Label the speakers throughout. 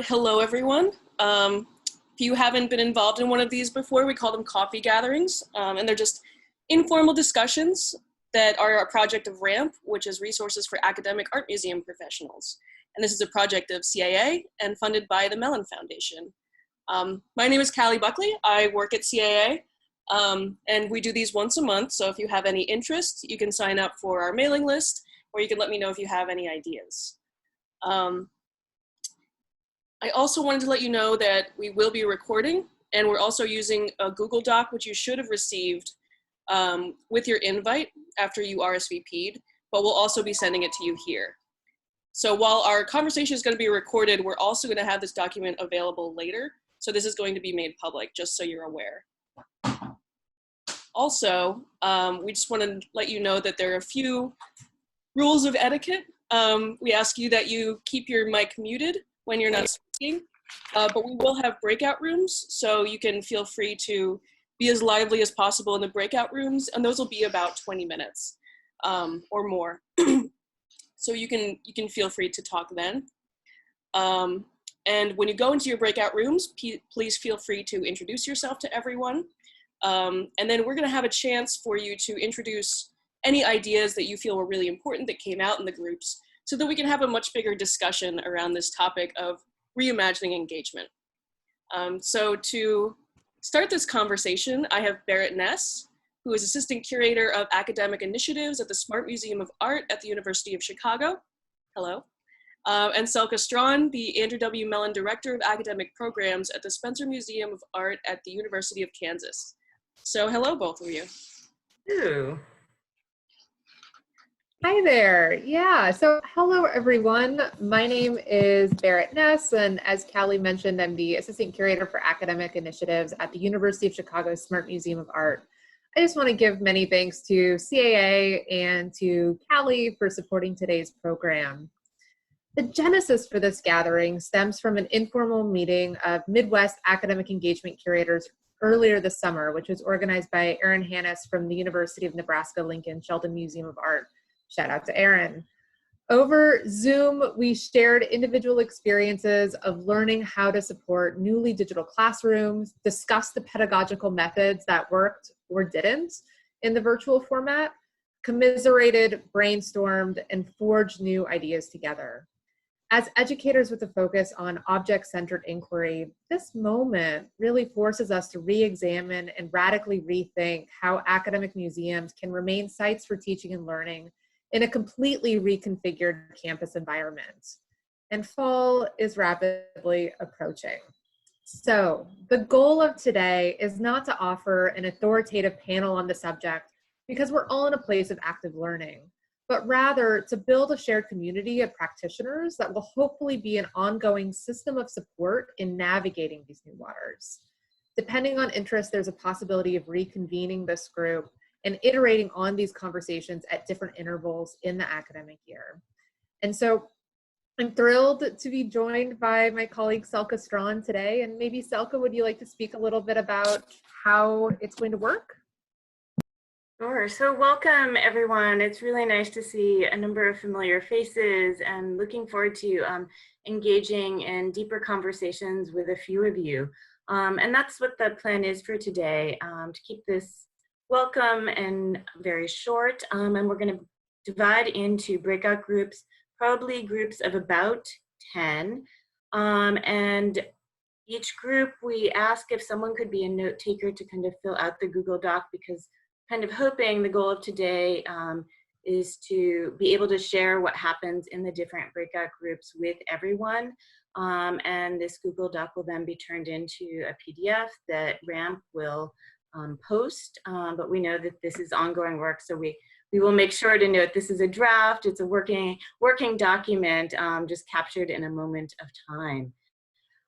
Speaker 1: Hello, everyone. If you haven't been involved in one of these before, we call them coffee gatherings, and they're just informal discussions that are a project of RAAMP, which is Resources for Academic Art Museum Professionals. And this is a project of CAA and funded by the Mellon Foundation. My name is Cali Buckley. I work at CAA, and we do these once a month. So if you have any interest, you can sign up for our mailing list, or you can let me know if you have any ideas. I also wanted to let you know that we will be recording, and we're also using a Google Doc, which you should have received with your invite after you RSVP'd, but we'll also be sending it to you here. So while our conversation is going to be recorded, we're also going to have this document available later. So this is going to be made public, just so you're aware. Also, we just want to let you know that there are a few rules of etiquette. We ask you that you keep your mic muted when you're not speaking, but we will have breakout rooms, so you can feel free to be as lively as possible in the breakout rooms, and those will be about 20 minutes or more. So you can feel free to talk then. And when you go into your breakout rooms, please feel free to introduce yourself to everyone. And then we're gonna have a chance for you to introduce any ideas that you feel were really important that came out in the groups, so that we can have a much bigger discussion around this topic of reimagining engagement. So to start this conversation, I have Berit Ness, who is Assistant Curator of Academic Initiatives at the Smart Museum of Art at the University of Chicago. Hello. And Celka Straughn, the Andrew W. Mellon Director of Academic Programs at the Spencer Museum of Art at the University of Kansas. So hello, both of you.
Speaker 2: Hello.
Speaker 3: Hi there. Yeah, so hello everyone. My name is Berit Ness, and as Callie mentioned, I'm the Assistant Curator for Academic Initiatives at the University of Chicago Smart Museum of Art. I just want to give many thanks to CAA and to Callie for supporting today's program. The genesis for this gathering stems from an informal meeting of Midwest academic engagement curators earlier this summer, which was organized by Erin Hannes from the University of Nebraska-Lincoln Sheldon Museum of Art. Shout out to Erin. Over Zoom, we shared individual experiences of learning how to support newly digital classrooms, discussed the pedagogical methods that worked or didn't in the virtual format, commiserated, brainstormed, and forged new ideas together. As educators with a focus on object-centered inquiry, this moment really forces us to re-examine and radically rethink how academic museums can remain sites for teaching and learning in a completely reconfigured campus environment. And fall is rapidly approaching. So the goal of today is not to offer an authoritative panel on the subject because we're all in a place of active learning, but rather to build a shared community of practitioners that will hopefully be an ongoing system of support in navigating these new waters. Depending on interest, there's a possibility of reconvening this group and iterating on these conversations at different intervals in the academic year. And so I'm thrilled to be joined by my colleague Celka Straughn today. And maybe Celka, would you like to speak a little bit about how it's going to work?
Speaker 2: Sure. So welcome, everyone. It's really nice to see a number of familiar faces and looking forward to engaging in deeper conversations with a few of you. And that's what the plan is for today, to keep this welcome and very short. And we're going to divide into breakout groups, probably groups of about 10. And each group, we ask if someone could be a note taker to kind of fill out the Google Doc, because kind of hoping the goal of today is to be able to share what happens in the different breakout groups with everyone. And this Google Doc will then be turned into a PDF that RAAMP will post, but we know that this is ongoing work, so we will make sure to note this is a draft. It's a working document, just captured in a moment of time.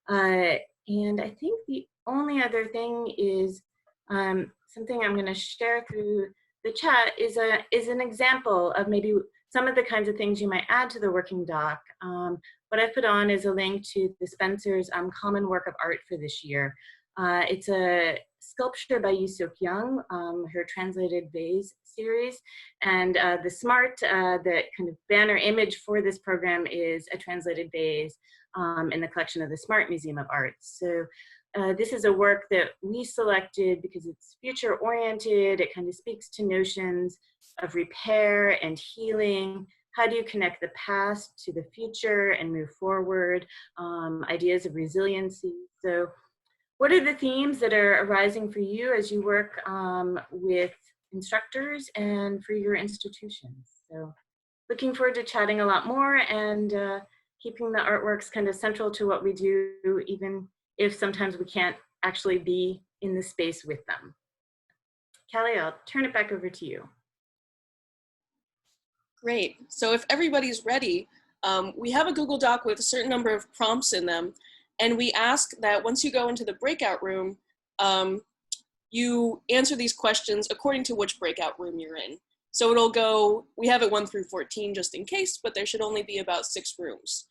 Speaker 2: And I think the only other thing is something I'm going to share through the chat is an example of maybe some of the kinds of things you might add to the working doc. What I've put on is a link to the Spencer's Common Work of Art for this year. It's a sculpture by Yoo-Seok Young, her Translated Vase series, and the kind of banner image for this program is a translated vase in the collection of the Smart Museum of Art. So this is a work that we selected because it's future oriented. It kind of speaks to notions of repair and healing. How do you connect the past to the future and move forward? Ideas of resiliency. So what are the themes that are arising for you as you work with instructors and for your institutions? So looking forward to chatting a lot more and keeping the artworks kind of central to what we do, even if sometimes we can't actually be in the space with them. Cali, I'll turn it back over to you.
Speaker 1: Great. So if everybody's ready, we have a Google Doc with a certain number of prompts in them. And we ask that once you go into the breakout room, you answer these questions according to which breakout room you're in. So it'll go, we have it 1 through 14 just in case, but there should only be about 6 rooms.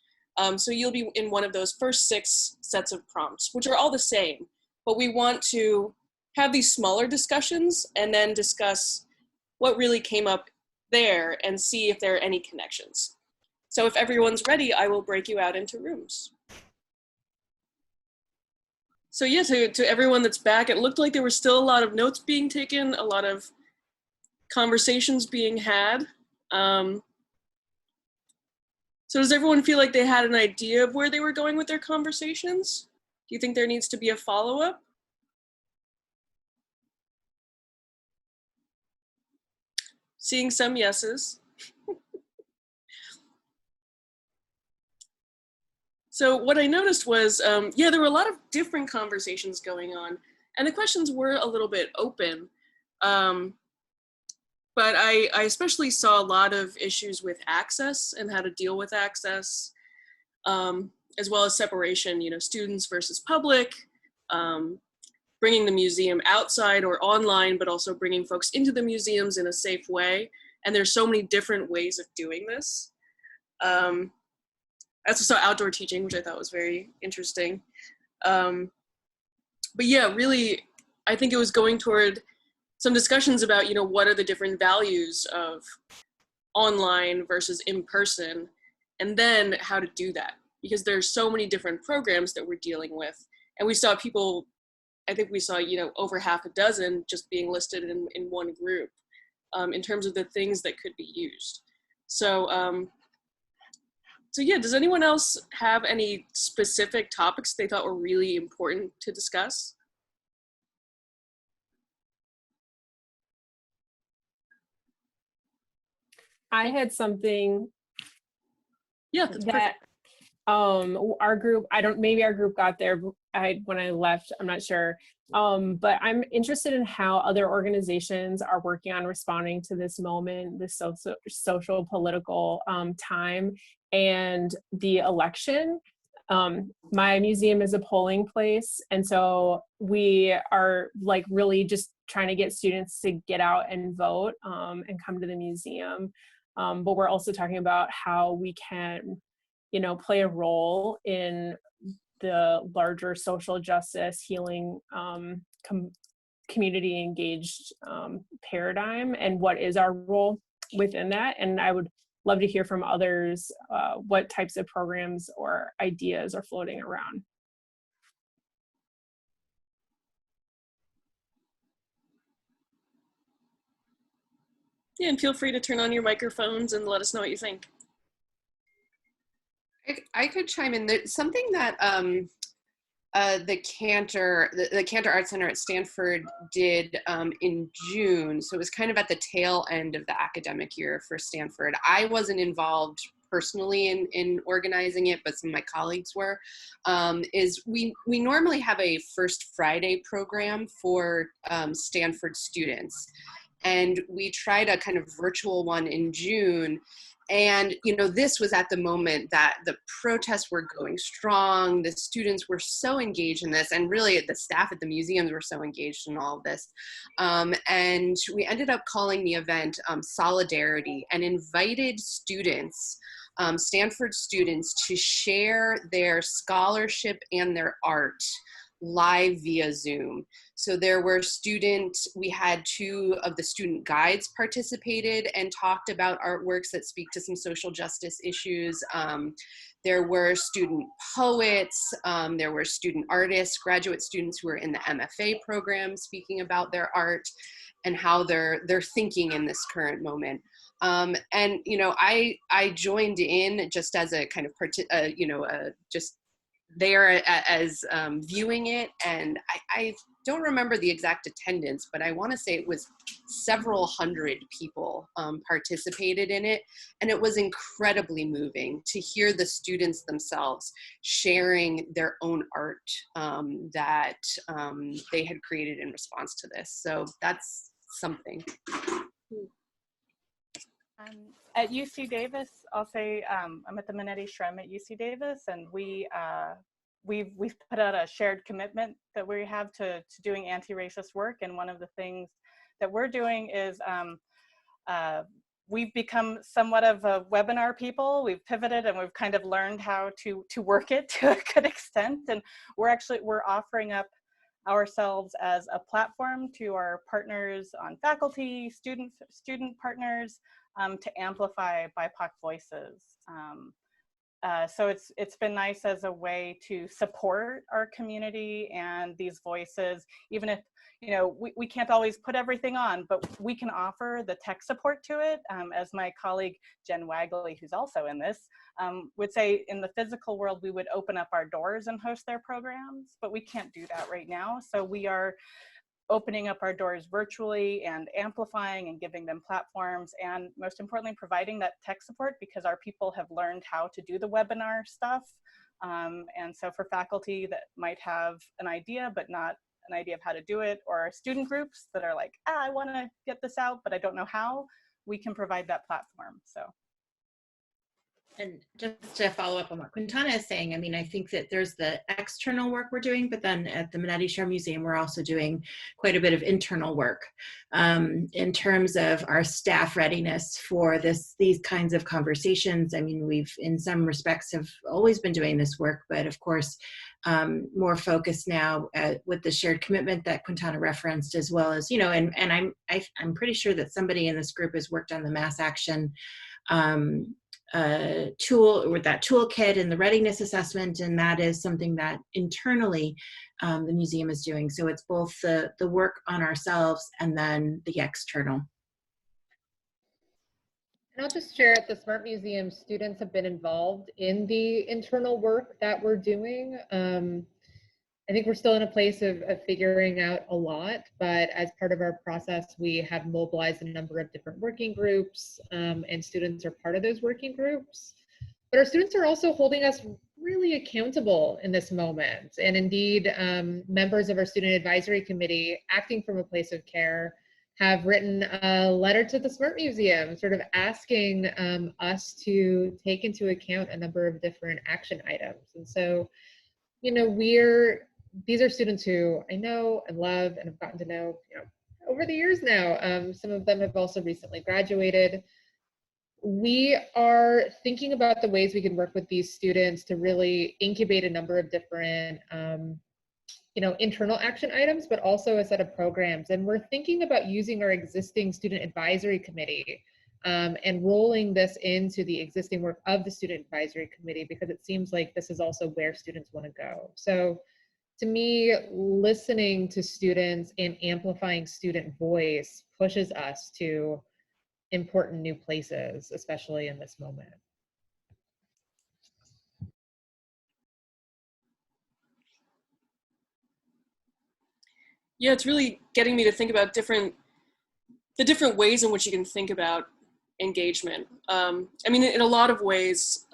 Speaker 1: So you'll be in one of those first 6 sets of prompts, which are all the same. But we want to have these smaller discussions and then discuss what really came up there and see if there are any connections. So if everyone's ready, I will break you out into rooms. So yeah, to everyone that's back, it looked like there were still a lot of notes being taken, a lot of conversations being had. So does everyone feel like they had an idea of where they were going with their conversations? Do you think there needs to be a follow-up? Seeing some yeses. So what I noticed was, yeah, there were a lot of different conversations going on, and the questions were a little bit open. But I especially saw a lot of issues with access and how to deal with access, as well as separation, you know, students versus public, bringing the museum outside or online, but also bringing folks into the museums in a safe way. And there's so many different ways of doing this. I also saw outdoor teaching, which I thought was very interesting. But yeah, really, I think it was going toward some discussions about, you know, what are the different values of online versus in person, and then how to do that. Because there's so many different programs that we're dealing with. And we saw people, I think we saw, you know, over half a dozen just being listed in one group in terms of the things that could be used. So, so yeah, does anyone else have any specific topics they thought were really important to discuss?
Speaker 4: I had something
Speaker 1: Yeah, that's
Speaker 4: that our group, maybe our group got there when I left, I'm not sure. But I'm interested in how other organizations are working on responding to this moment, this social political time and the election. My museum is a polling place, and so we are like really just trying to get students to get out and vote and come to the museum. But we're also talking about how we can, you know, play a role in the larger social justice healing community engaged paradigm, and what is our role within that. And I would love to hear from others what types of programs or ideas are floating around.
Speaker 1: Yeah, and feel free to turn on your microphones and let us know what you think.
Speaker 5: I could chime in. There's something that the Cantor Art Center at Stanford did in June. So it was kind of at the tail end of the academic year for Stanford. I wasn't involved personally in organizing it, but some of my colleagues were, is we normally have a First Friday program for Stanford students. And we tried a kind of virtual one in June. And, you know, this was at the moment that the protests were going strong. The students were so engaged in this, and really the staff at the museums were so engaged in all of this. And we ended up calling the event Solidarity, and invited students, Stanford students, to share their scholarship and their art live via Zoom. So there were we had 2 of the student guides participated and talked about artworks that speak to some social justice issues. There were student poets, there were student artists, graduate students who were in the MFA program speaking about their art and how they're thinking in this current moment. And, you know, I joined in just as a kind of, just there as viewing it. And I don't remember the exact attendance, but I want to say it was several hundred people participated in it. And it was incredibly moving to hear the students themselves sharing their own art that they had created in response to this. So that's something.
Speaker 6: At UC Davis, I'll say I'm at the Minetti Shrem at UC Davis, and we've put out a shared commitment that we have to doing anti-racist work. And one of the things that we're doing is we've become somewhat of a webinar people. We've pivoted and we've kind of learned how to work it to a good extent. And we're offering up ourselves as a platform to our partners on faculty, student partners, to amplify BIPOC voices. So it's been nice as a way to support our community and these voices, even if, you know, we can't always put everything on, but we can offer the tech support to it. As my colleague, Jen Wagley, who's also in this, would say, in the physical world, we would open up our doors and host their programs, but we can't do that right now. So we are opening up our doors virtually and amplifying and giving them platforms, and most importantly, providing that tech support, because our people have learned how to do the webinar stuff. And so for faculty that might have an idea, but not an idea of how to do it, or student groups that are like, I want to get this out, but I don't know how, we can provide that platform. So.
Speaker 7: And just to follow up on what Quintana is saying, I mean, I think that there's the external work we're doing, but then at the Minetti Shrem Museum, we're also doing quite a bit of internal work in terms of our staff readiness for these kinds of conversations. I mean, we've in some respects have always been doing this work, but of course, more focused now with the shared commitment that Quintana referenced, as well as, you know, and I'm pretty sure that somebody in this group has worked on the mass action tool with that toolkit and the readiness assessment, and that is something that internally the museum is doing. So it's both the work on ourselves and then the external.
Speaker 3: And I'll just share, at the Smart Museum, students have been involved in the internal work that we're doing. I think we're still in a place of figuring out a lot, but as part of our process, we have mobilized a number of different working groups, and students are part of those working groups. But our students are also holding us really accountable in this moment. And indeed, members of our Student Advisory Committee, acting from a place of care, have written a letter to the Smart Museum, sort of asking us to take into account a number of different action items. And so, you know, these are students who I know and love and have gotten to know, you know, over the years now. Some of them have also recently graduated. We are thinking about the ways we can work with these students to really incubate a number of different, you know, internal action items, but also a set of programs. And we're thinking about using our existing Student Advisory Committee and rolling this into the existing work of the Student Advisory Committee, because it seems like this is also where students want to go. So to me, listening to students and amplifying student voice pushes us to important new places, especially in this moment.
Speaker 1: Yeah, it's really getting me to think about the different ways in which you can think about engagement. I mean, in a lot of ways,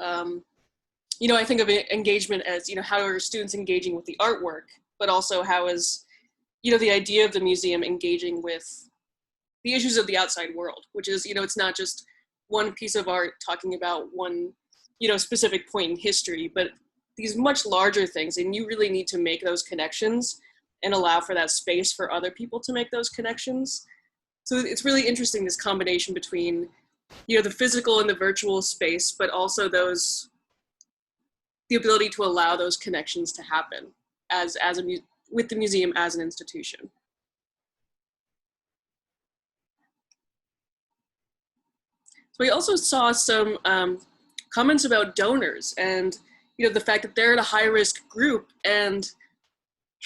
Speaker 1: you know, I think of engagement as, you know, how are students engaging with the artwork, but also how is, you know, the idea of the museum engaging with the issues of the outside world, which is, you know, it's not just one piece of art talking about one, you know, specific point in history, but these much larger things, and you really need to make those connections and allow for that space for other people to make those connections. So it's really interesting, this combination between, you know, the physical and the virtual space, but also the ability to allow those connections to happen as with the museum as an institution. So we also saw some comments about donors and, you know, the fact that they're at a high-risk group, and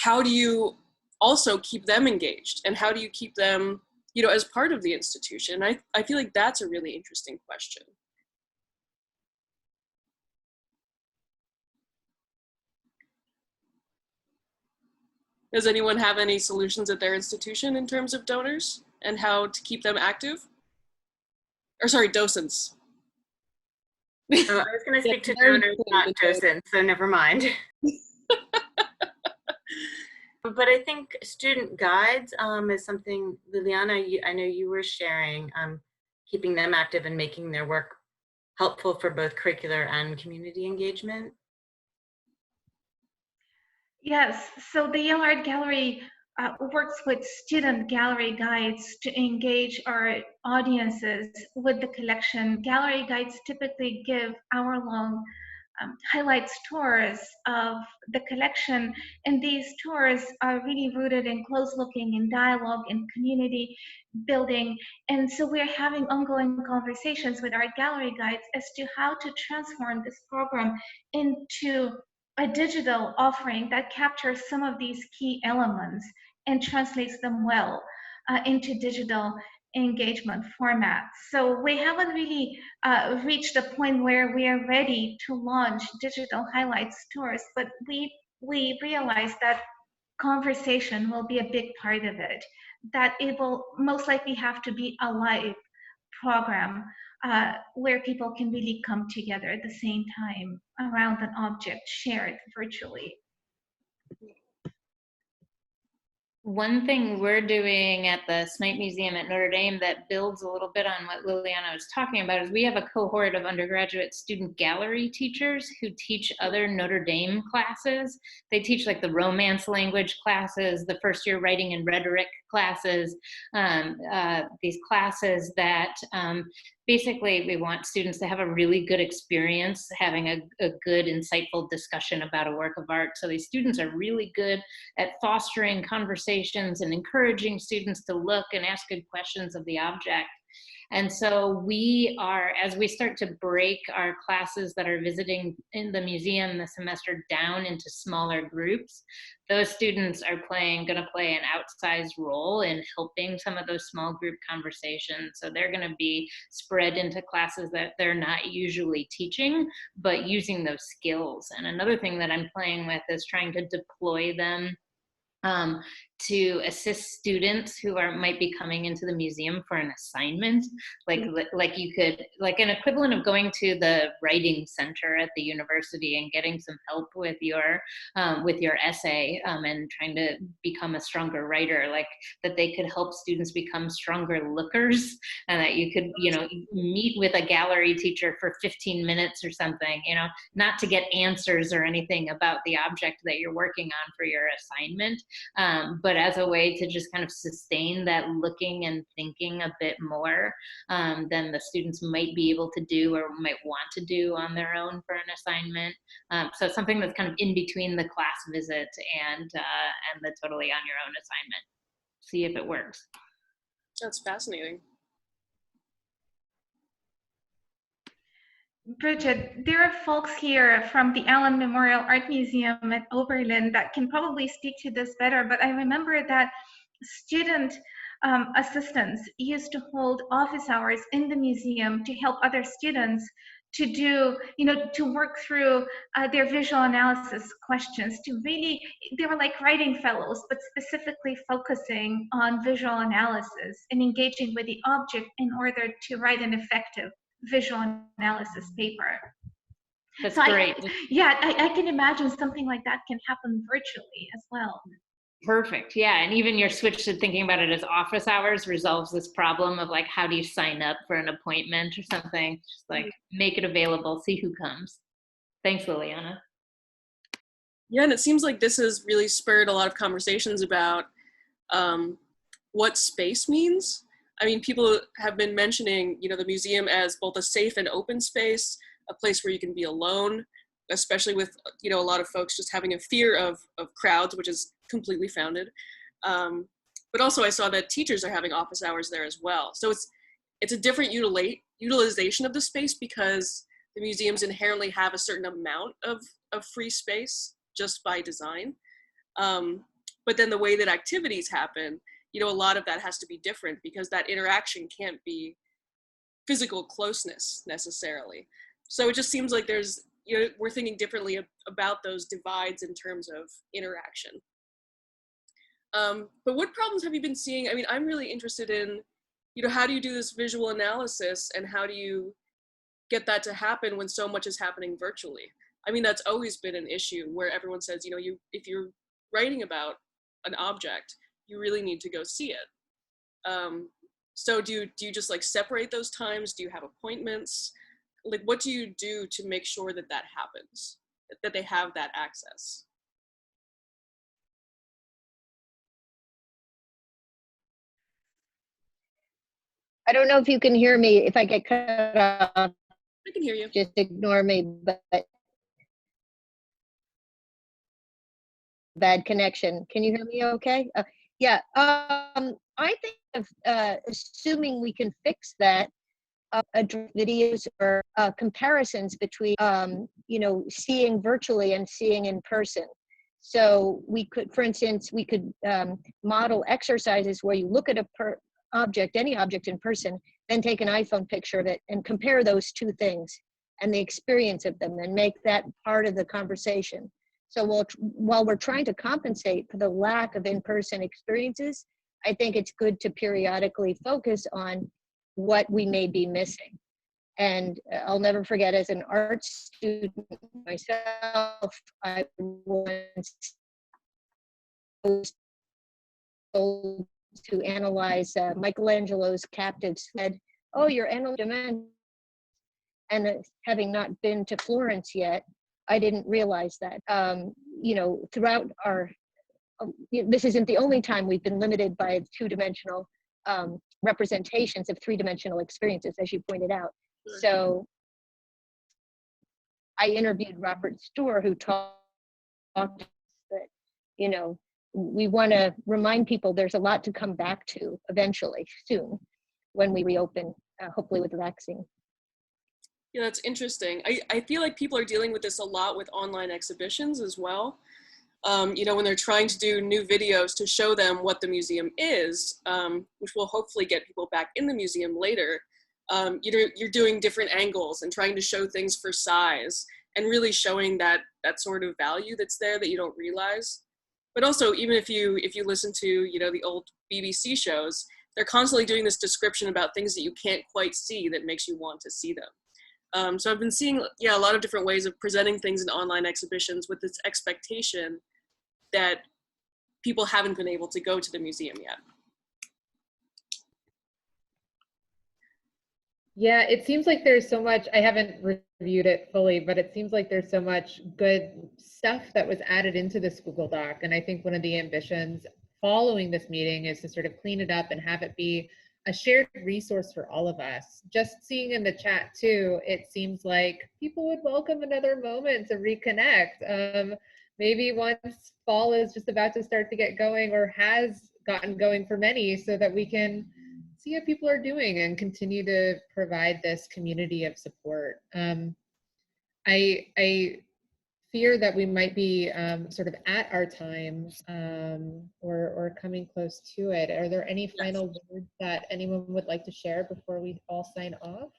Speaker 1: how do you also keep them engaged, and how do you keep them, you know, as part of the institution? I feel like that's a really interesting question. Does anyone have any solutions at their institution in terms of donors and how to keep them active? Or sorry, docents.
Speaker 2: Oh, I was going to speak to donors, not docents, so never mind. But I think student guides is something, Liliana, I know you were sharing, keeping them active and making their work helpful for both curricular and community engagement.
Speaker 8: Yes, so the Yale Art Gallery works with student gallery guides to engage our audiences with the collection. Gallery guides typically give hour-long highlights tours of the collection, and these tours are really rooted in close looking and dialogue and community building. And so we're having ongoing conversations with our gallery guides as to how to transform this program into a digital offering that captures some of these key elements and translates them well into digital engagement formats. So we haven't really reached a point where we are ready to launch digital highlights tours, but we realize that conversation will be a big part of it, that it will most likely have to be a live program where people can really come together at the same time around an object shared virtually.
Speaker 9: One thing we're doing at the Smythe Museum at Notre Dame that builds a little bit on what Liliana was talking about is we have a cohort of undergraduate student gallery teachers who teach other Notre Dame classes. They teach like the Romance language classes, the first year writing and rhetoric classes, these classes that basically we want students to have a really good experience having a good, insightful discussion about a work of art. So these students are really good at fostering conversations and encouraging students to look and ask good questions of the object. And so we are, as we start to break our classes that are visiting in the museum this semester down into smaller groups, those students are gonna play an outsized role in helping some of those small group conversations. So they're gonna be spread into classes that they're not usually teaching, but using those skills. And another thing that I'm playing with is trying to deploy them to assist students who might be coming into the museum for an assignment. Like you could, like an equivalent of going to the writing center at the university and getting some help with your essay and trying to become a stronger writer, like that they could help students become stronger lookers, and that you could, you know, meet with a gallery teacher for 15 minutes or something, you know, not to get answers or anything about the object that you're working on for your assignment, but as a way to just kind of sustain that looking and thinking a bit more than the students might be able to do or might want to do on their own for an assignment. So something that's kind of in between the class visit and the totally on your own assignment. See if it works.
Speaker 1: That's fascinating.
Speaker 8: Bridget, there are folks here from the Allen Memorial Art Museum at Oberlin that can probably speak to this better, but I remember that student assistants used to hold office hours in the museum to help other students to do, you know, to work through their visual analysis questions, to really, they were like writing fellows, but specifically focusing on visual analysis and engaging with the object in order to write an effective visual analysis paper.
Speaker 9: That's
Speaker 8: so
Speaker 9: great.
Speaker 8: I can imagine something like that can happen virtually as well.
Speaker 9: Perfect. Yeah. And even your switch to thinking about it as office hours resolves this problem of like, how do you sign up for an appointment or something? Just like make it available, see who comes. Thanks, Liliana.
Speaker 1: Yeah, and it seems like this has really spurred a lot of conversations about what space means. I mean, people have been mentioning, you know, the museum as both a safe and open space, a place where you can be alone, especially with, you know, a lot of folks just having a fear of crowds, which is completely founded. But also I saw that teachers are having office hours there as well. So it's a different utilization of the space because the museums inherently have a certain amount of free space just by design. But then the way that activities happen, you know, a lot of that has to be different because that interaction can't be physical closeness necessarily. So it just seems like there's, you know, we're thinking differently about those divides in terms of interaction. But what problems have you been seeing? I mean, I'm really interested in, you know, how do you do this visual analysis and how do you get that to happen when so much is happening virtually? I mean, that's always been an issue where everyone says, you know, if you're writing about an object, you really need to go see it. So do you just like separate those times? Do you have appointments? Like, what do you do to make sure that that happens, that they have that access?
Speaker 10: I don't know if you can hear me. If I get cut off,
Speaker 1: I can hear you.
Speaker 10: just ignore me, but bad connection. Can you hear me okay? Yeah, I think of assuming we can fix that, videos or comparisons between, you know, seeing virtually and seeing in person. So we could, for instance, we could model exercises where you look at any object in person, then take an iPhone picture of it and compare those two things and the experience of them and make that part of the conversation. So while we're trying to compensate for the lack of in-person experiences, I think it's good to periodically focus on what we may be missing. And I'll never forget, as an art student myself, I once was told to analyze Michelangelo's Captives, said, "Oh, you're analyzing." And having not been to Florence yet, I didn't realize that. You know, throughout our, this isn't the only time we've been limited by two-dimensional representations of three-dimensional experiences, as you pointed out. So I interviewed Robert Stohr, who talked that, you know, we want to remind people there's a lot to come back to eventually, soon, when we reopen, hopefully with the vaccine.
Speaker 1: Yeah, that's interesting. I feel like people are dealing with this a lot with online exhibitions as well. You know, when they're trying to do new videos to show them what the museum is, which will hopefully get people back in the museum later, you're doing different angles and trying to show things for size and really showing that sort of value that's there that you don't realize. But also, even if you listen to, you know, the old BBC shows, they're constantly doing this description about things that you can't quite see that makes you want to see them. So I've been seeing, yeah, a lot of different ways of presenting things in online exhibitions with this expectation that people haven't been able to go to the museum yet.
Speaker 3: Yeah, it seems like there's so much, I haven't reviewed it fully, but it seems like there's so much good stuff that was added into this Google Doc. And I think one of the ambitions following this meeting is to sort of clean it up and have it be a shared resource for all of us. Just seeing in the chat too, it seems like people would welcome another moment to reconnect. Maybe once fall is just about to start to get going or has gotten going for many, so that we can see how people are doing and continue to provide this community of support. I fear that we might be sort of at our time or coming close to it. Are there any final words that anyone would like to share before we all sign off?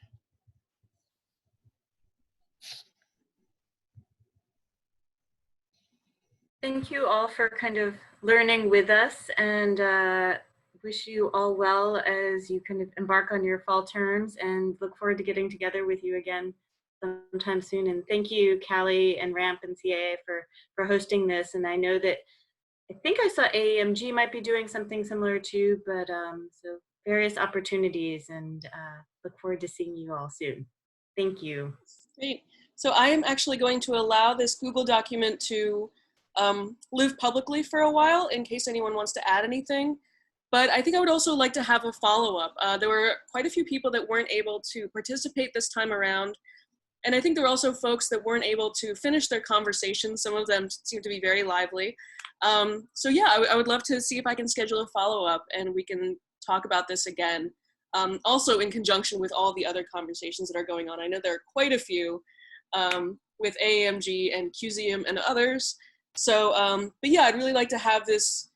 Speaker 2: Thank you all for kind of learning with us, and wish you all well as you kind of embark on your fall terms, and look forward to getting together with you again sometime soon. And thank you, Cali and RAAMP and CAA for hosting this. And I know that, I think I saw AEMG might be doing something similar too, but so various opportunities, and look forward to seeing you all soon. Thank you.
Speaker 1: Great. So I am actually going to allow this Google document to live publicly for a while in case anyone wants to add anything. But I think I would also like to have a follow-up. There were quite a few people that weren't able to participate this time around. And I think there were also folks that weren't able to finish their conversations. Some of them seem to be very lively. So yeah, I would love to see if I can schedule a follow-up and we can talk about this again. Also in conjunction with all the other conversations that are going on. I know there are quite a few with AAMG and QZM and others. So, but yeah, I'd really like to have this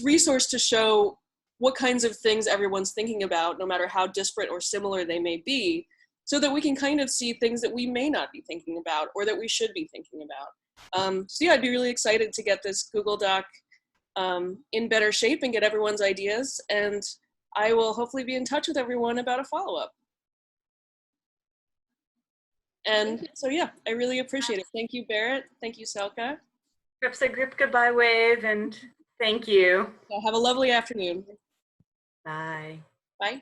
Speaker 1: resource to show what kinds of things everyone's thinking about, no matter how disparate or similar they may be, so that we can kind of see things that we may not be thinking about or that we should be thinking about. So yeah, I'd be really excited to get this Google Doc in better shape and get everyone's ideas. And I will hopefully be in touch with everyone about a follow-up. And so yeah, I really appreciate it. Thank you, Berit. Thank you, Celka.
Speaker 2: Perhaps a group goodbye wave, and thank you.
Speaker 1: Yeah, have a lovely afternoon.
Speaker 2: Bye.
Speaker 1: Bye.